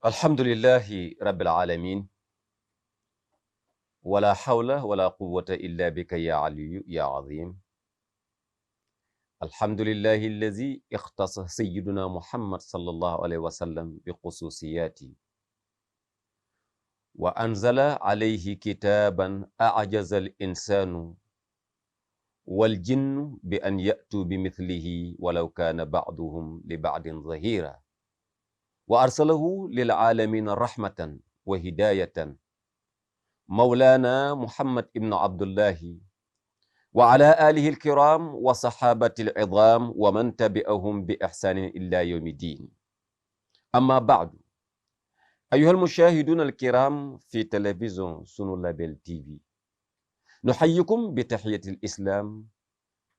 alhamdulillahi rabbil alamin wala hawla wala quwwata illa bika ya aliyu ya azim alhamdulillahi allazi ikhtassa sayyiduna muhammad sallallahu alayhi wa sallam bi khususiyati wa anzala alayhi kitaban a'jaza al insanu wal jinnu bi an ya'tu bi mithlihi walaw kana ba'duhum li ba'din zahira wa arsalahu lil alamina rahmatan wa hidayatan mawlana muhammad ibnu abdullahi wa ala alihi alkiram wa sahabati al'idham wa man tabi'ahum bi ihsanin ila yawmi din amma ba'du ayuha almushahidun alkiram fi télévision Sunu Label TV nuhayyikum bi tahiyati alislam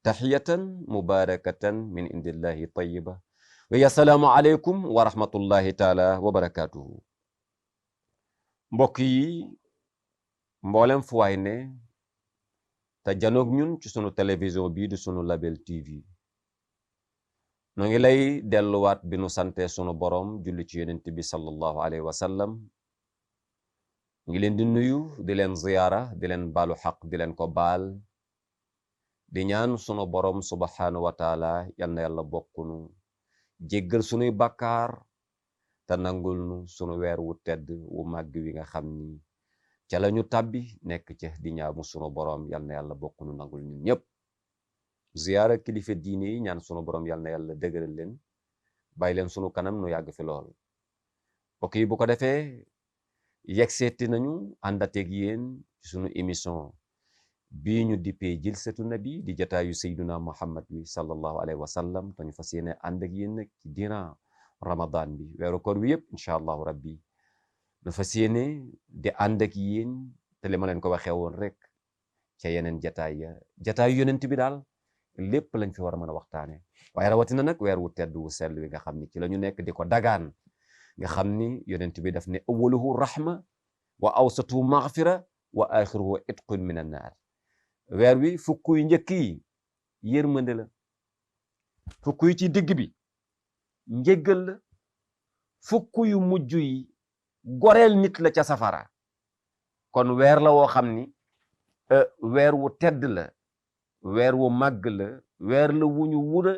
tahiyatan mubarakatan min indillahi tayyiba wa assalaamu aleykum wa rahmatullahi taala wa barakatuhu. Mbokk yi, mboolem fu waay ne te janoog ñun ci sunu télévision bii di Sunu Label TV nu ngi lay delluwaat bi nu sante sunu borom julli ci yonent bi sallallahu alayhi wa sallam ngi leen di nuyu di leen ziyaara di leen baalu xaq di leen ko baal di ñaan sunu borom subhanahu wa taala yal na yàlla bokkunu jéggal sunuy bàkkaar te nangul nu sunu weer wu tedd wu màgg wi nga xam ni ca la ñu tàbbi nekk ca di ñaamu sunu borom yal na yàlla bokk nu nangul ñun ñëpp ziyaara kilifa diine yi ñaan sunu borom yal na yàlla dëgëral leen bàyyi leen sunu kanam nu yàgg fi lool. mbokk yi bu ko defee yegseeti nañu àndateeg yéen ci sunu émission bii ñu dippee jilsatu nabi di jataayu sayduna muhammad wi sallallahu alayhi wa sallam te ñu fas yéene ànd ak yéen nag ci diina ramadan bi weeru koor wi yëpp incha allahu rabbi nu fas yéene di ànd ak yéen te li ma leen ko waxee woon rek ca yeneen jataayu yonent bi daal lépp lañ fi war a mën a waxtaane waaye rawatina nag weer wu tedd wu sell wi nga xam ni ci la ñu nekk di ko dagaan nga xam ni yonent bi daf ne awaluhu rahma wa awsatuhu maghfira wa axiruhu itqun min annaar. weer wi fukk yu njëkk yi yërmande la, fukk yu ci digg bi njéggal la, fukk yu mujj yi goreel nit la ca safara. kon weer la woo xam ni weer wu tedd la, weer wu màgg la, weer la wu ñu wura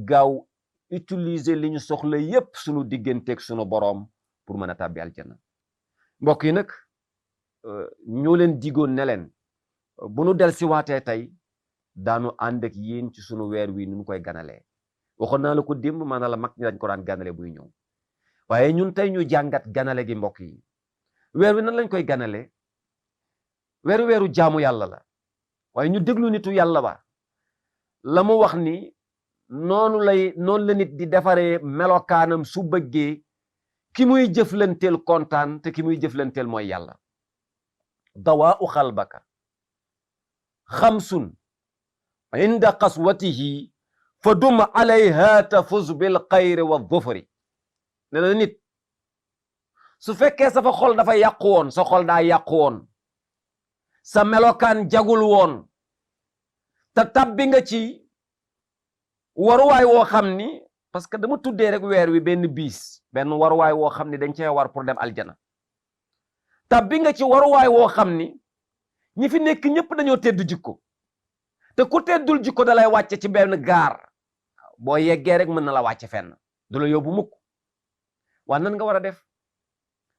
gaaw utiliser li ñu soxla yépp sunu digganteeg sunu boroom pour mën a tàbbi aljana. mbokk yi nag ñoo leen digoon ne leen bu nu del si waatee tey daanu ànd ak yéen ci sunu weer wi nu koy ganalee. waxoon naa la ko démb maanaam la mag ñi dañ ko daan ganale buy ñëw, waaye ñun tey ñu jàngat ganale gi. mbokk yi, weer wi nan lañ koy ganale? weeru jaamu yàlla la, waaye ñu déglu nitu yàlla ba la mu wax ni noonu la nit di defaree melokaanam su bëggee ki muy jëflanteel kontaan te ki muy jëflanteel mooy yàlla. dawaa u xalbaka xamsun inda qaswatihi fa dum alayha tafuz bil xayri wa dhufri. ne na nit su fekkee sa fa xol dafa yàqu woon, sa xol daa yàqu woon, sa melokaan jagul woon, te tabbi nga ci waruwaay woo xam ni, parce que dama tuddee rek weer wi benn waruwaay woo xam ni dañ cee war pour dem aljana. tabbi nga ci waruwaay woo xam ni ñi fi nekk ñëpp dañoo tedd jikko, te ku teddul jikko da lay wàcce ci benn gaar, boo yeggee rek mën na la wàcce fenn, du la yóbbu mukk. waa nan nga war a def?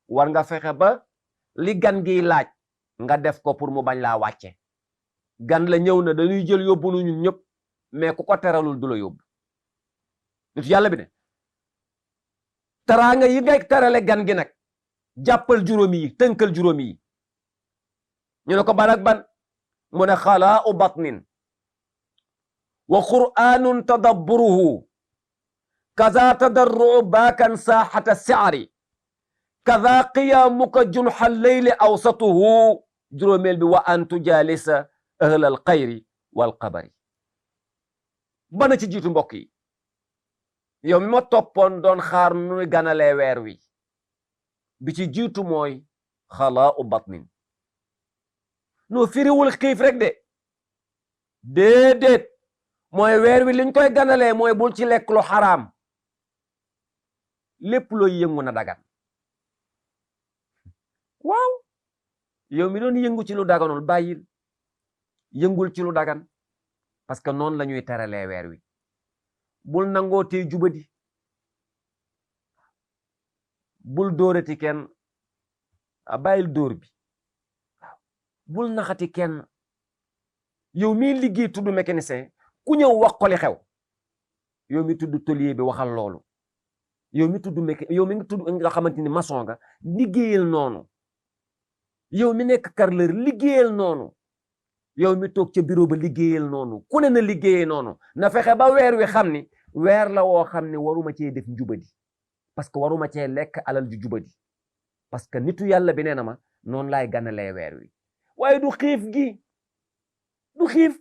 war nga fexe ba li gan gi laaj nga def ko pour mu bañ laa wàcce. gan la ñëw na dañuy jël yóbbu nu ñun ñëpp, mais ku ko teralul du la yóbbu. nit yàlla bi ne teraanga yi ngay terale gan gi nag jàppal juróomi yi, tënkal juróomi yi. ñu ne ko ban ak ban? mu ne xalaa'u batnin wa qur'anun tadabburuhu kaza tadarru baakan saaxata si'ari kaza qiyaamuka junxa leyli awsatuhu. juróomeel bi wa an tujaalisa ahlal xayri wal qabari. bana ci jiitu mbokk yi, yow mi ma toppoon doon xaar nuy ganalee weer wi, bi ci jiitu mooy xalaa'u batnin. noo firiwul xiif rek de, déedéet, mooy weer wi liñ koy ganalee mooy bul ci lekk lu xaraam. lépp looy yëngu na dagan. waaw yow mi doon yëngu ci lu daganul bàyyil yëngul ci lu dagan parce que noonu la ñuy teralee weer wi bul nangoo tey jubadi bul dóorati kenn bàyyil dóor bi bul naxati kenn yow mi liggéey tudd mécanicien ku ñëw wax ko li xew yow mi tudd tôlier bi waxal loolu yow mi tudd yow mi nga xamante ni maçon nga liggéeyal noonu yow mi nekk carreleur liggéeyal noonu yow mi toog ca bureau ba liggéeyal noonu ku ne na liggéeyee noonu na fexe ba weer wi xam ni weer la woo xam ne waruma cee def njubadi parce que waruma cee lekk alal ju jubadi parce que nitu yàlla bi nee na ma noonu laay ganalee weer wi waaye du xiif gi du xiif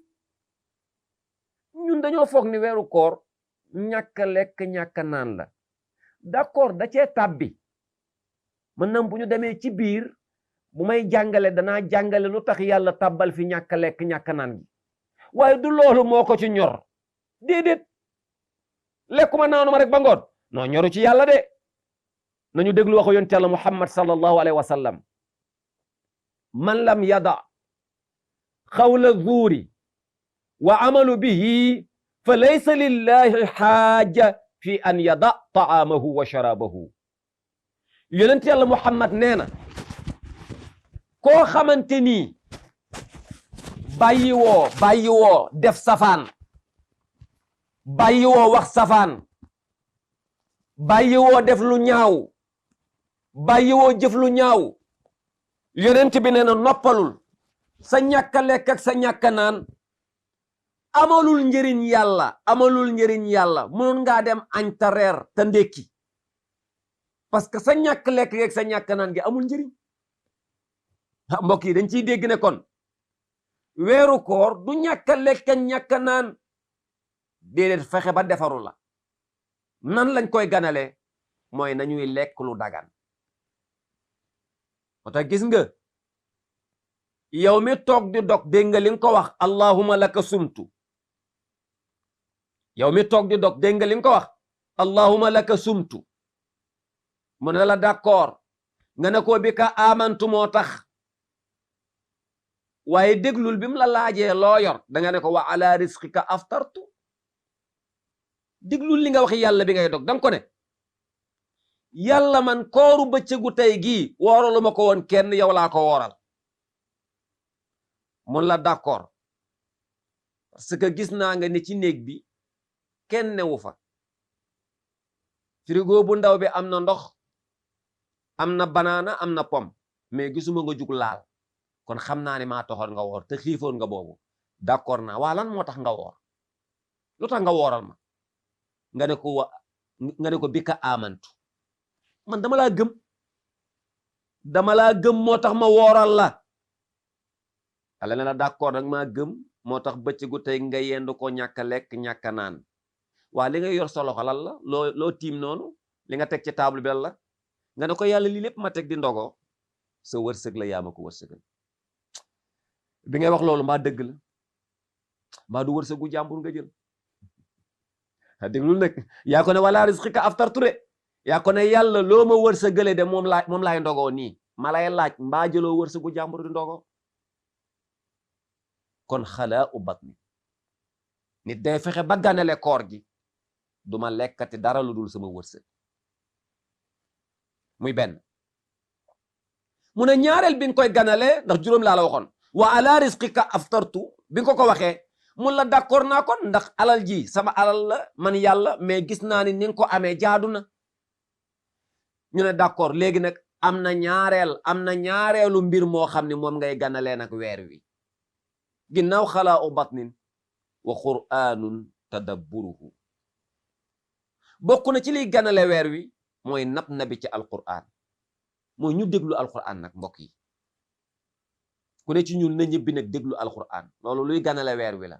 ñun dañoo foog ni weeru koor ñàkk lekk ñàkk naan la d'accord da cee tàbbi mën na bu ñu demee ci biir bu may jàngale danaa jàngale lu tax yàlla tàbbal fi ñàkk lekk ñàkk naan gi waaye du loolu moo ko ci ñor déedéet lekkuma naanuma rek ba ngoon non ñoru ci yàlla de nañu déglu waxu yonent yàlla Muhammad sallallahu alayhi wa sallam man lam yada xawla zuuri wa amalu bihi fa laysa lillahi xaaja fi an yada taamahu wa sharabahu yonent yàlla Muhammad nee na koo xamante ni bàyyiwoo def safaan bàyyiwoo wax safaan bàyyiwoo def lu ñaaw bàyyiwoo jëf lu ñaaw yonent bi nee na noppalul sa ñàkk lekk ak sa ñàkk naan amalul njëriñ yàlla mënoon ngaa dem añ ta reer ta ndékki parce que sa ñàkk lekk ak sa ñàkk naan gi amul njëriñ mbokk yi dañ ciy dégg ne kon weeru koor du ñàkk lekk ñàkk naan déedéet fexe ba defaru la nan lañ koy ganale mooy nañuy lekk lu dagan moo tax gis nga yow mi toog di dog dégg nga li nga ko wax allahumma laka sumtu yow mi toog di dog dégg nga li nga ko wax allahumma laka sumtu mu ne la d'accord nga ne ko bi ka amantu moo tax waaye déglul bi mu la laajee loo yor da nga ne ko wa ala risqika aftartu déglul li nga wax yàlla bi ngay dog danga ko ne yàlla man kooru bëccëgu tey gii wooralu ma ko woon kenn yow laa ko wooral mun la d'accord parce que gis naa nga ne ci néeg bi kenn newu fa frigo bu ndaw bi am na ndox am na banaana am na pomme mais gisuma nga jug laal kon xam naa ne maa taxoon nga woor te xiifoon nga boobu d'accord naa waa lan moo tax nga woor lu tax nga wooral ma nga ne ko bi ka amantu man dama laa gëm moo tax ma wooral la ala ne la d'accord nag maa gëm moo tax bëccëgu tey nga yendu ko ñàkk lekk ñàkk naan waa li nga yor sa loxo lan la loo tiim noonu li nga teg ci table bi la nga ne ko yàlla lii lépp ma teg di ndogo sa wërsëg la yaa ma ko wërsëgal bi ngay wax loolu mbaa dëgg la mbaa du wërsëgu jàmbur nga jël déglul nag yaa ko ne wala rizqika aftartu de yaa ko ne yàlla loo ma wërsëgale de moom laay ndogoo nii ma lay laaj mbaa jëloo wërsëgu jàmbur di ndogo kon xalaa u batni nit day fexe ba ganale koor gi duma lekkati dara lu dul sama wërsëg muy benn mu ne ñaareel bi nga koy ganale ndax juróom laa la waxoon wa ala risqika aftartu bi nga ko waxee mun la d'accord naa kon ndax alal ji sama alal la man yàlla mais gis naa ni ni nga ko amee jaadu na ñu ne d'accord léegi nag am na ñaareelu mbir moo xam ne moom ngay ganalee nag weer wi ginnaaw xalaa u batnin wa qur'anun tadabburuhu bokk na ci liy ganale weer wi mooy na bi ci alquran mooy ñu déglu alquran nag mbokk yi ku ne ci ñun na ñëbbi nag déglu alquran loolu luy ganale weer wi la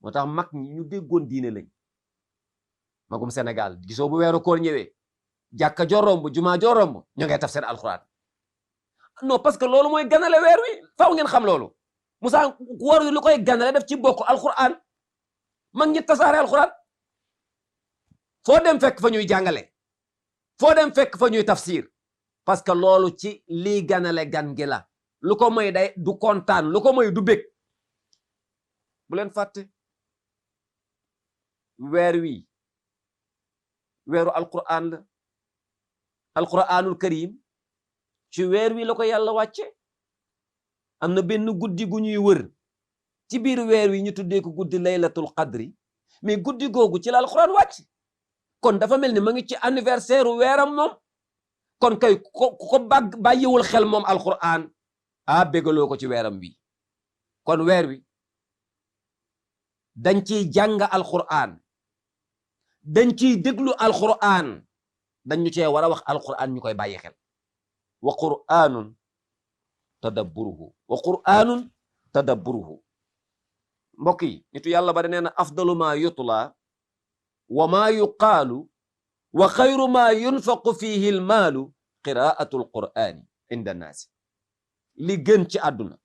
moo tax mag ñi ñu déggoon diine lañ magum Sénégal gisoo bu weeru koor ñëwee jàkka joo romb jumaa joo romb ñu ngay tafsir alquran non parce que loolu mooy ganale weer wi faw ngeen xam loolu Moussa war wi lu koy ganale def ci bokk alquran mag ñi tasaare alquran foo dem fekk fa ñuy jàngale foo dem fekk fa ñuy tafsir parce que loolu ci lii ganale gan gi la lu ko moy day du kontaan lu ko moy du bég bu leen fàtte weer wi weeru alquran la alquranul karim ci weer wi la ko yàlla wàcce am na benn guddi gu ñuy wër ci biir weer wi ñu tuddee ko guddi laylatul qadri mais guddi googu ci la alquran wàcc kon dafa mel ni ma ngi ci anniversaire weeram moom kon kay ko bàyyiwul xel moom alquran bégaloo ko ci weeram wi kon weer wi dañ ciy jàng alquran dañ ciy déglu alquran dañ ñu cee war a wax alquran ñu koy bàyyi xel wa qur'anun tadabburuhu mbokk yi nitu yàlla ba nee na afdalu ma yutla wa ma yuqaalu wa xayru ma yunfaqu fihi almaalu qiraatu alqur'ani inda naasi li gën ci àdduna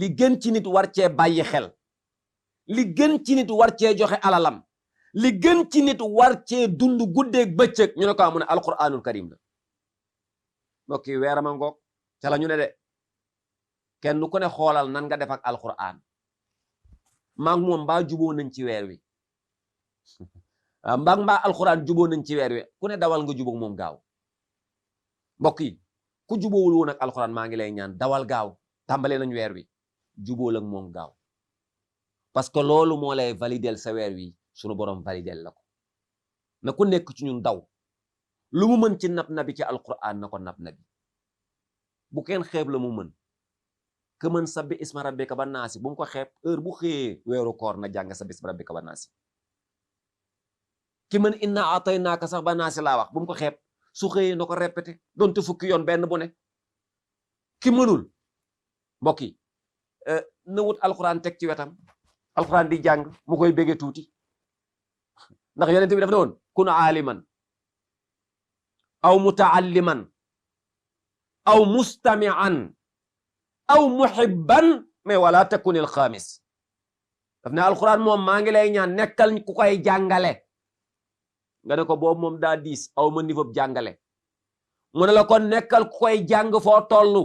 li gën ci nit war cee bàyyi xel li gën ci nit war cee joxe alalam li gën ci nit war cee dund guddeeg bëccëg ñu ne ko amu ne alquranul karim la mbokk yi weerama ngoog ca la ñu ne de kenn ku ne xoolal nan nga def ak alquran maa ngi moom mbaa juboo nañ ci weer wi mbaa alquran juboo nañ ci weer wi ku ne dawal nga jubóog moom gaaw mbokk yi ku juboowul woon ak alquran maa ngi lay ñaan dawal gaaw tàmbalee nañ weer wi jubóol ak moom gaaw parce que loolu moo lay validel sa weer wi sunu borom validel la ko na ku nekk ci ñun daw lu mu mën ci nab nabi ci alquran na ko nab nabi bu kenn xeeb la mu mën ke mën sabbi isma rabbika ba naasi bu mu ko xeeb heure bu xëyee weeru koor na jàng sabbi isma rabbika ba naasi ki mën inna ataynaaka sax ba naasi laa wax bu mu ko xeeb su xëyee na ko répété donte fukki yoon benn bu ne ki mënul mbokk yi na wut alquran teg ci wetam alquran di jàng mu koy bége tuuti ndax yonent bi daf ne woon kun aaliman aw mutaalliman aw mustami'an aw muhibban mais wala takunil xaamis daf ne alquran moom maa ngi lay ñaan nekkal ku koy jàngale nga ne ko boobu moom daa diis aw ma niveau jàngale mu ne la kon nekkal ku koy jàng foo tollu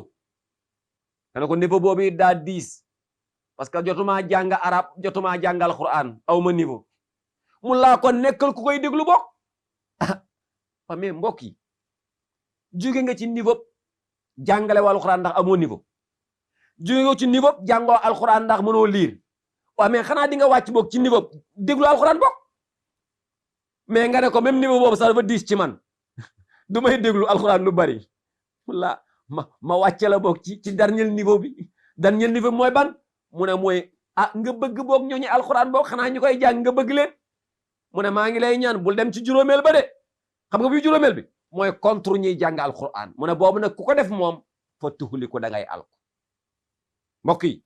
nga ne ko niveau boobu daa diis parce que jotuma jàng arab jotuma jàng alquran aw ma niveau mu laa kon nekkal ku koy déglu bokk ah mais mbokk yi jóge nga ci niveau jàngale wa alquran ndax amoo niveau jóge nga ci niveau jàngoo alquran ndax mënoo liir waaw mais xanaa di nga wàcc bokk ci niveau déglu alquran bokk mais nga ne ko même niveau boobu sax dafa diis ci man du may déglu alquran lu bari la ma wàcce la bokk ci dernier niveau bi dernier niveau bi mooy ban mu ne mooy nga bëgg boog ñooñu alquran boog xanaa ñu koy jàng nga bëgg leen mu ne maa ngi lay ñaan bul dem ci juróomeel ba de xam nga bi juróomeel bi mooy contre ñuy jàng alquran mu ne boobu nag ku ko def moom fa tuxuli ko da ngay alko mbokk yi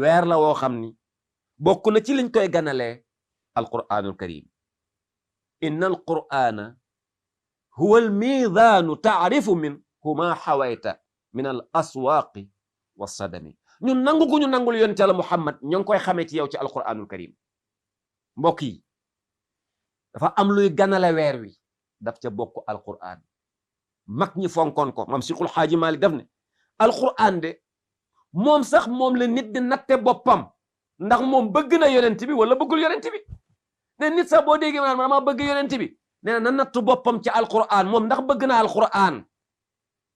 weer la woo xam ni bokk na ci liñ koy ganalee alquranul karim inna alqur'ana huwa almiidaanu taarifu min huma xawayta min al aswaaqi wassadami ñun nangu gu ñu nangul yonent Yàlla Muhammad ñoo ngi koy xamee ci yow ci alquranul karim mbokk yi dafa am luy ganale weer wi daf ca bokk alquran mag ñi fonkoon ko mam Seexul Xaaji Maalik daf ne alquran de moom sax moom la nit di natte boppam ndax moom bëgg na yonent bi wala bëggul yonent bi ne nit sax boo déggee maanaam ma bëgg yonent bi nee na nattu boppam ci alquran moom ndax bëgg na alquran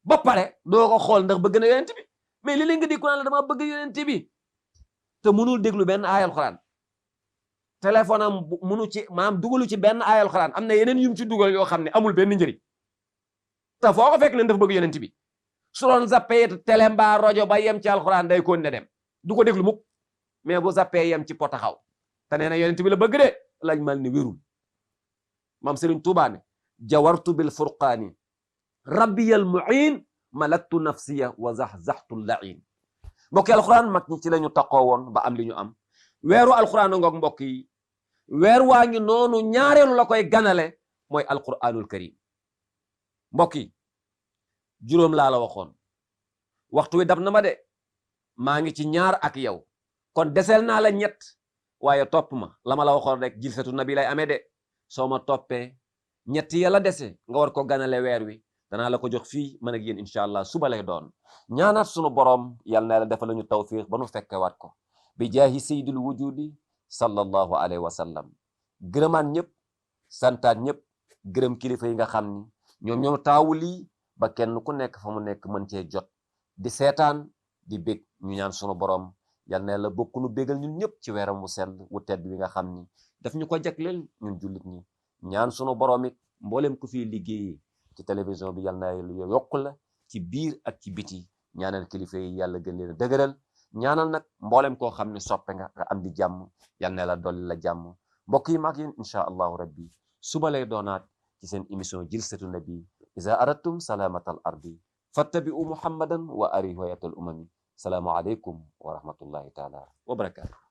ba pare doo ko xool ndax bëgg na yonent bi mais li leen nga di ko naan la dama bëgg yonent bi te mënul déglu benn aaya alquran téléphone am mënu ci maanaam dugalu ci benn aaya alquran am na yeneen yum ci dugal yoo xam ne amul benn njëriñ te foo ko fekk leen dafa bëgg yonent bi su doon zappee télé mbaa rajo ba yem ci alquran day kon ne dem du ko déglu mukk mais bu zappee yem ci po taxaw te nee na yonent bi la bëgg de lañ mal ni wérul maam Serigne Touba ne jawartu bil furqaani rabbiyal muin malaktu nafsiya wa zahzahtu lain mbokki alquran mag ñi ci lañu taqoo woon ba am li ñu am weeru alquran ngoog mbokk yi weer waa ngi noonu ñaareelu la koy ganale mooy alquranul karim mbokk yi juróom laa la waxoon waxtu wi dab na ma de maa ngi ci ñaar ak yow kon deseel naa la ñett waaye topp ma la ma la waxoon rek jilsatu nabi lay amee de soo ma toppee ñett ya la dese nga war ko ganale weer wi danaa la ko jox fii man ak yéen incha allah suba lay doon ñaanaat sunu borom yal na la defal ñu tawfiq ba nu fekkewaat ko bi jaahi sayyidil wujudi sallallahu alayhi wa sallam gërëmaat ñëpp santaat ñëpp gërëm kilifa yi nga xam ni ñoom ñoo taawu lii ba kenn ku nekk fa mu nekk mën cee jot di seetaan di bég ñu ñaan sunu borom yal na la bokk nu bégal ñun ñëpp ci weeram wu sell wu tedd wi nga xam ni daf ñu ko jagleel ñun jullit ñi ñaan sunu borom it mboolem ku fi liggéeyee ci télévision bi yal na yokku la ci biir ak ci biti ñaanal kilifa yi yàlla gën leen a dëgëral ñaanal nag mboolem koo xam ne soppe nga am di jàmm yal na la dolli la jàmm mbokk yi mag yéen incha allahu rabbi suba lay doonaat ci seen émission jilsatu nabi iza aradtum salamatal ardi fattabi'u muhammadan wa arihu hayatul umami salaamu aleykum wa rahmatullahi taala wa barakatuh